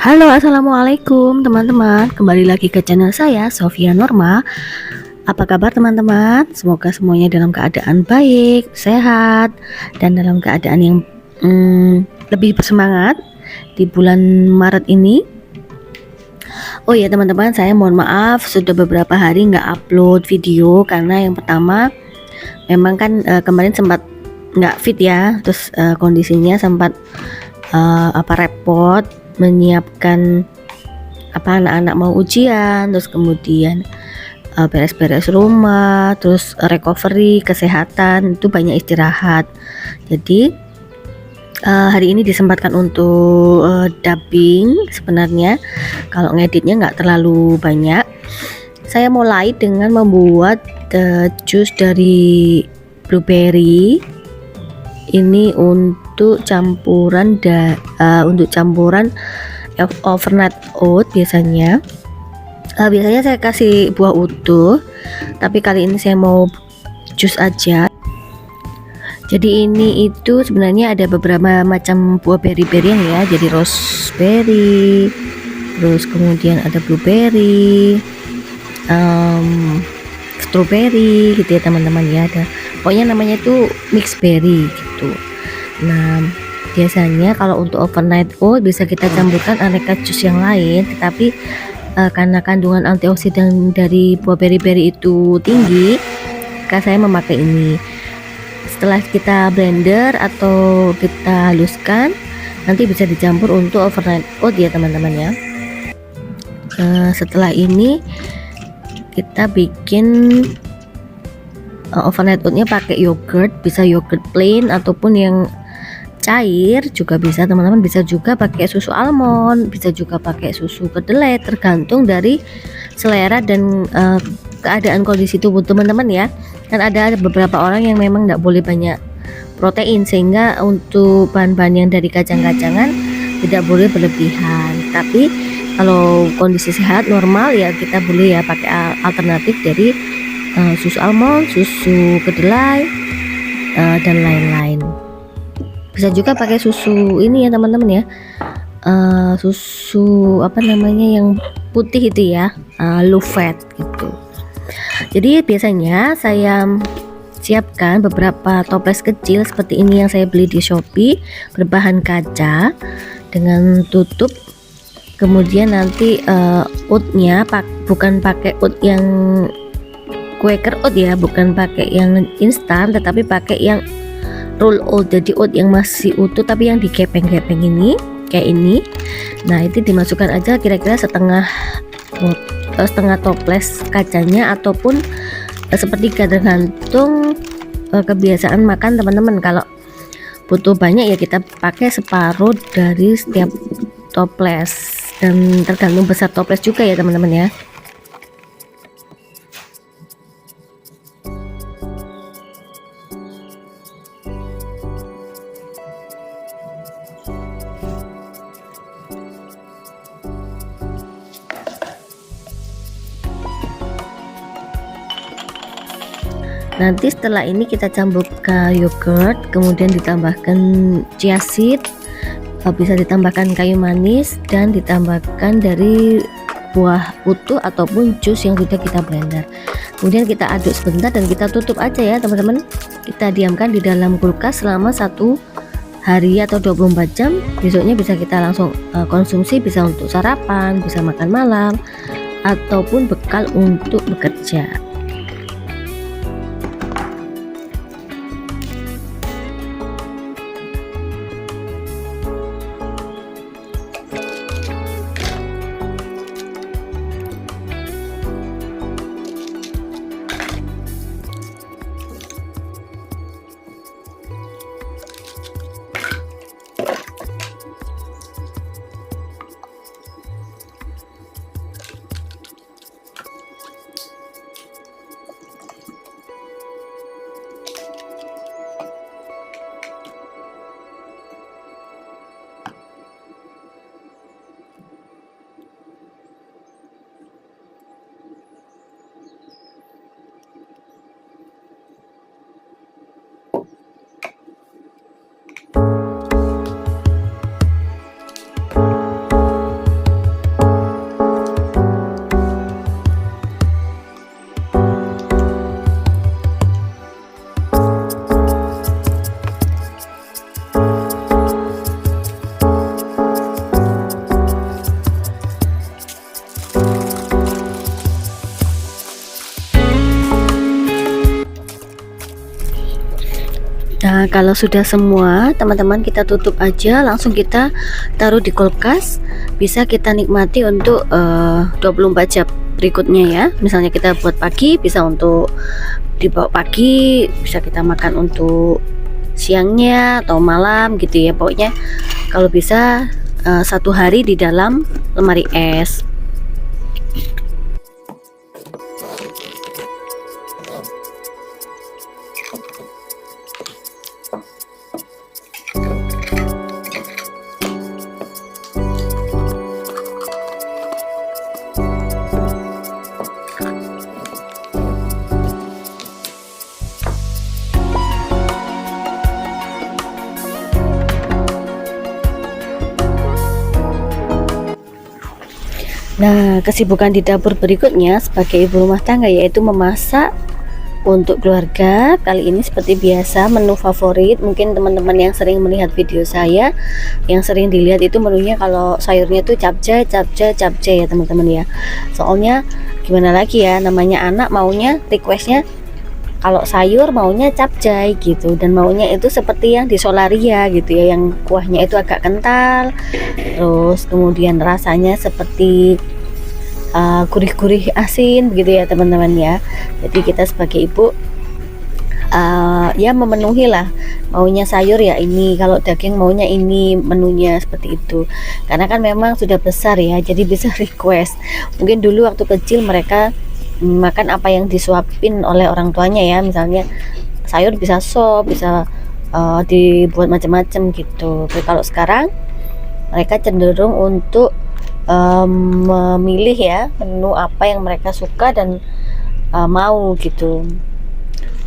Halo, assalamualaikum teman-teman. Kembali lagi ke channel saya, Sofia Norma. Apa kabar teman-teman? Semoga semuanya dalam keadaan baik, sehat, dan dalam keadaan yang lebih bersemangat di bulan Maret ini. Oh ya teman-teman, saya mohon maaf sudah beberapa hari nggak upload video karena yang pertama memang kan kemarin sempat nggak fit ya, terus kondisinya sempat repot menyiapkan anak-anak mau ujian, terus kemudian beres-beres rumah, terus recovery kesehatan, itu banyak istirahat. Jadi hari ini disempatkan untuk dubbing. Sebenarnya kalau ngeditnya nggak terlalu banyak. Saya mulai dengan membuat jus dari blueberry. Ini untuk campuran overnight oat biasanya. Biasanya saya kasih buah utuh, tapi kali ini saya mau jus aja. Jadi ini itu sebenarnya ada beberapa macam buah berry-berry ya. Jadi raspberry, terus kemudian ada blueberry, strawberry gitu ya teman-teman ya. Ada pokoknya namanya itu mixed berry gitu. Nah biasanya kalau untuk overnight oat bisa kita campurkan aneka jus yang lain, tetapi karena kandungan antioksidan dari buah berry-berry itu tinggi, maka saya memakai ini. Setelah kita blender atau kita haluskan, nanti bisa dicampur untuk overnight oat ya teman-teman ya. Setelah ini kita bikin overnight oatnya pakai yogurt, bisa yogurt plain ataupun yang cair juga bisa teman-teman, bisa juga pakai susu almond, bisa juga pakai susu kedelai, tergantung dari selera dan keadaan kondisi tubuh teman-teman ya. Kan ada beberapa orang yang memang tidak boleh banyak protein, sehingga untuk bahan-bahan yang dari kacang-kacangan tidak boleh berlebihan. Tapi kalau kondisi sehat normal ya kita boleh ya pakai alternatif dari susu almond, susu kedelai, dan lain-lain. Bisa juga pakai susu ini ya teman-teman ya, susu apa namanya yang putih itu ya, low fat gitu. Jadi biasanya saya siapkan beberapa toples kecil seperti ini yang saya beli di Shopee, berbahan kaca dengan tutup. Kemudian nanti oatnya bukan pakai oat yang Quaker oat ya, bukan pakai yang instan, tetapi pakai yang roll oat. Jadi oat yang masih utuh tapi yang digepeng-gepeng ini kayak ini. Nah itu dimasukkan aja kira-kira setengah toples kacanya ataupun sepertiga, tergantung kebiasaan makan teman-teman. Kalau butuh banyak ya kita pakai separuh dari setiap toples, dan tergantung besar toples juga ya teman-teman ya. Nanti setelah ini kita campur ke yogurt, kemudian ditambahkan chia seed, bisa ditambahkan kayu manis, dan ditambahkan dari buah utuh ataupun jus yang sudah kita blender. Kemudian kita aduk sebentar dan kita tutup aja ya teman-teman. Kita diamkan di dalam kulkas selama 1 hari atau 24 jam. Besoknya bisa kita langsung konsumsi, bisa untuk sarapan, bisa makan malam, ataupun bekal untuk bekerja. Nah, kalau sudah semua, teman-teman kita tutup aja, langsung kita taruh di kulkas. Bisa kita nikmati untuk 24 jam berikutnya ya. Misalnya kita buat pagi, bisa untuk dibawa pagi, bisa kita makan untuk siangnya atau malam gitu ya. Pokoknya kalau bisa 1 hari di dalam lemari es. Nah, kesibukan di dapur berikutnya sebagai ibu rumah tangga yaitu memasak untuk keluarga. Kali ini seperti biasa menu favorit, mungkin teman-teman yang sering melihat video saya, yang sering dilihat itu menunya kalau sayurnya tuh capcay ya teman-teman ya. Soalnya gimana lagi ya, namanya anak maunya requestnya kalau sayur maunya capcay gitu, dan maunya itu seperti yang di Solaria gitu ya, yang kuahnya itu agak kental, terus kemudian rasanya seperti gurih-gurih asin begitu ya teman-teman ya. Jadi kita sebagai ibu ya memenuhi lah, maunya sayur ya ini, kalau daging maunya ini, menunya seperti itu. Karena kan memang sudah besar ya, jadi bisa request. Mungkin dulu waktu kecil mereka makan apa yang disuapin oleh orang tuanya ya, misalnya sayur bisa sop, bisa dibuat macam-macam gitu. Tapi kalau sekarang mereka cenderung untuk memilih ya menu apa yang mereka suka dan mau gitu.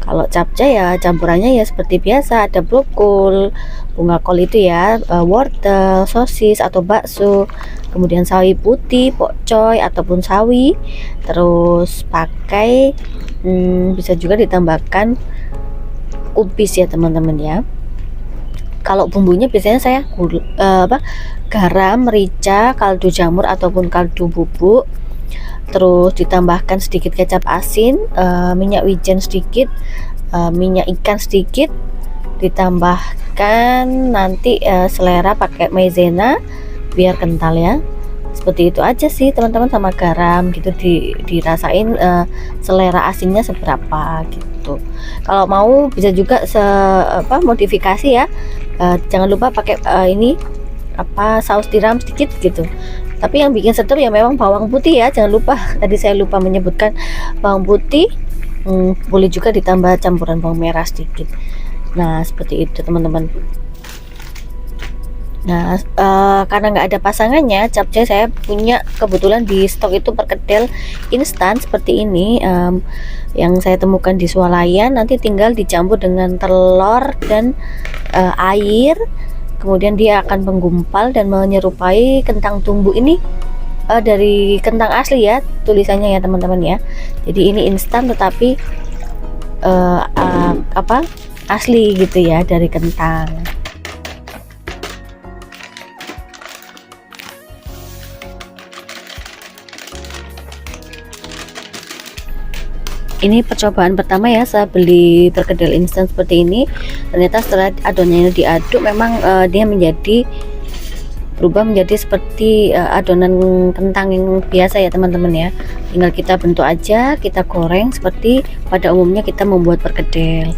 Kalau capcay ya campurannya ya seperti biasa, ada brokol, bunga kol itu ya, wortel, sosis atau bakso, kemudian sawi putih, pokcoy ataupun sawi, terus pakai bisa juga ditambahkan kubis ya teman-teman ya. Kalau bumbunya biasanya saya garam, merica, kaldu jamur ataupun kaldu bubuk, terus ditambahkan sedikit kecap asin, minyak wijen sedikit, minyak ikan sedikit, ditambahkan nanti selera pakai maizena biar kental ya. Seperti itu aja sih teman-teman, sama garam gitu, dirasain selera asinnya seberapa gitu. Kalau mau bisa juga modifikasi ya, jangan lupa pakai ini saus tiram sedikit gitu. Tapi yang bikin sedap ya memang bawang putih ya, jangan lupa, tadi saya lupa menyebutkan bawang putih. Boleh juga ditambah campuran bawang merah sedikit. Nah seperti itu teman-teman. Nah karena nggak ada pasangannya, capcay saya punya kebetulan di stok itu perkedel instan seperti ini, yang saya temukan di swalayan. Nanti tinggal dicampur dengan telur dan air, kemudian dia akan menggumpal dan menyerupai kentang tumbuh ini, dari kentang asli ya tulisannya ya teman-teman ya. Jadi ini instan tetapi asli gitu ya, dari kentang. Ini percobaan pertama ya, saya beli perkedel instan seperti ini. Ternyata setelah adonannya diaduk memang dia berubah menjadi seperti adonan kentang yang biasa ya teman-teman ya. Tinggal kita bentuk aja, kita goreng seperti pada umumnya kita membuat perkedel.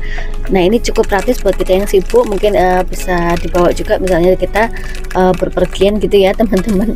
Nah ini cukup praktis buat kita yang sibuk, mungkin bisa dibawa juga misalnya kita berpergian gitu ya teman-teman.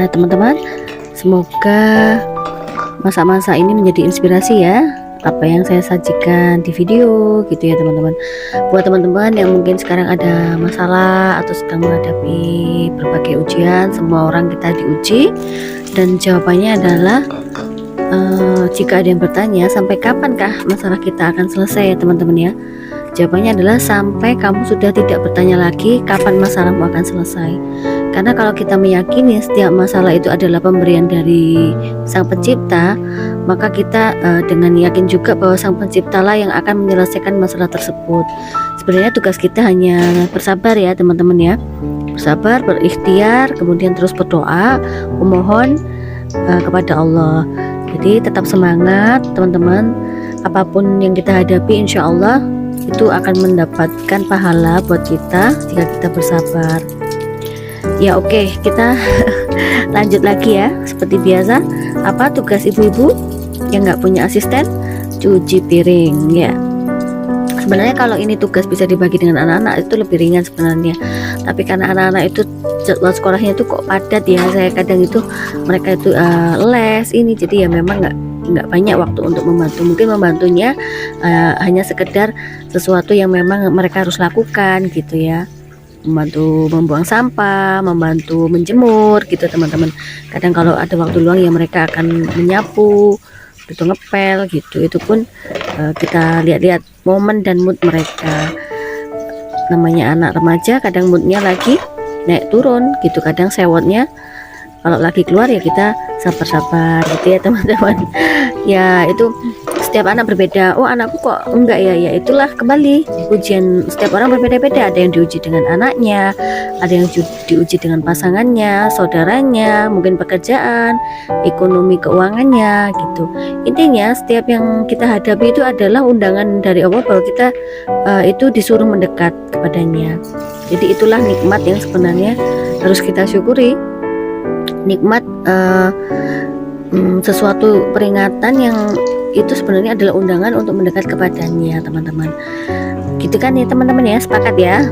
ya teman-teman. Semoga masa-masa ini menjadi inspirasi ya, apa yang saya sajikan di video gitu ya teman-teman. Buat teman-teman yang mungkin sekarang ada masalah atau sedang menghadapi berbagai ujian, semua orang kita diuji, dan jawabannya adalah jika ada yang bertanya sampai kapankah masalah kita akan selesai ya teman-teman ya, jawabannya adalah sampai kamu sudah tidak bertanya lagi kapan masalahmu akan selesai. Karena kalau kita meyakini setiap masalah itu adalah pemberian dari Sang Pencipta, maka kita dengan yakin juga bahwa Sang Pencipta lah yang akan menyelesaikan masalah tersebut. Sebenarnya tugas kita hanya bersabar ya teman-teman ya, bersabar, berikhtiar, kemudian terus berdoa, memohon kepada Allah. Jadi tetap semangat teman-teman, apapun yang kita hadapi insya Allah itu akan mendapatkan pahala buat kita jika kita bersabar. Ya oke, kita lanjut lagi ya. Seperti biasa, apa tugas ibu-ibu yang nggak punya asisten? Cuci piring ya. Sebenarnya kalau ini tugas bisa dibagi dengan anak-anak itu lebih ringan sebenarnya, tapi karena anak-anak itu jadwal sekolahnya itu kok padat ya, saya kadang itu mereka itu les ini, jadi ya memang nggak banyak waktu untuk membantu. Mungkin membantunya hanya sekedar sesuatu yang memang mereka harus lakukan gitu ya, membantu membuang sampah, membantu menjemur gitu teman-teman. Kadang kalau ada waktu luang ya mereka akan menyapu gitu, ngepel gitu. Itu pun kita lihat-lihat momen dan mood mereka. Namanya anak remaja, kadang moodnya lagi naik turun gitu, kadang sewotnya kalau lagi keluar ya kita sabar-sabar gitu ya teman-teman. Ya itu setiap anak berbeda. Oh anakku kok enggak ya, ya itulah kembali ujian setiap orang berbeda-beda. Ada yang diuji dengan anaknya, ada yang diuji dengan pasangannya, saudaranya, mungkin pekerjaan, ekonomi, keuangannya gitu. Intinya setiap yang kita hadapi itu adalah undangan dari Allah bahwa kita itu disuruh mendekat kepadanya. Jadi itulah nikmat yang sebenarnya harus kita syukuri. Nikmat sesuatu peringatan yang itu sebenarnya adalah undangan untuk mendekat kepadanya teman-teman. Gitu kan ya teman-teman ya, sepakat ya?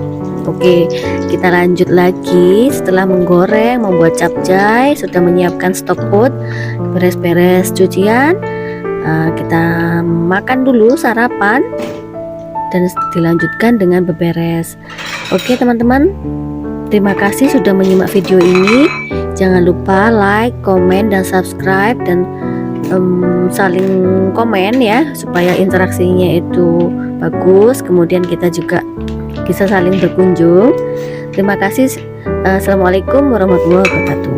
Oke, kita lanjut lagi. Setelah menggoreng, membuat capcay, sudah menyiapkan stok food, beres-beres cucian, kita makan dulu sarapan dan dilanjutkan dengan beberes. Oke teman-teman, terima kasih sudah menyimak video ini. Jangan lupa like, komen, dan subscribe, dan saling komen ya supaya interaksinya itu bagus. Kemudian kita juga bisa saling berkunjung. Terima kasih. Assalamualaikum warahmatullahi wabarakatuh.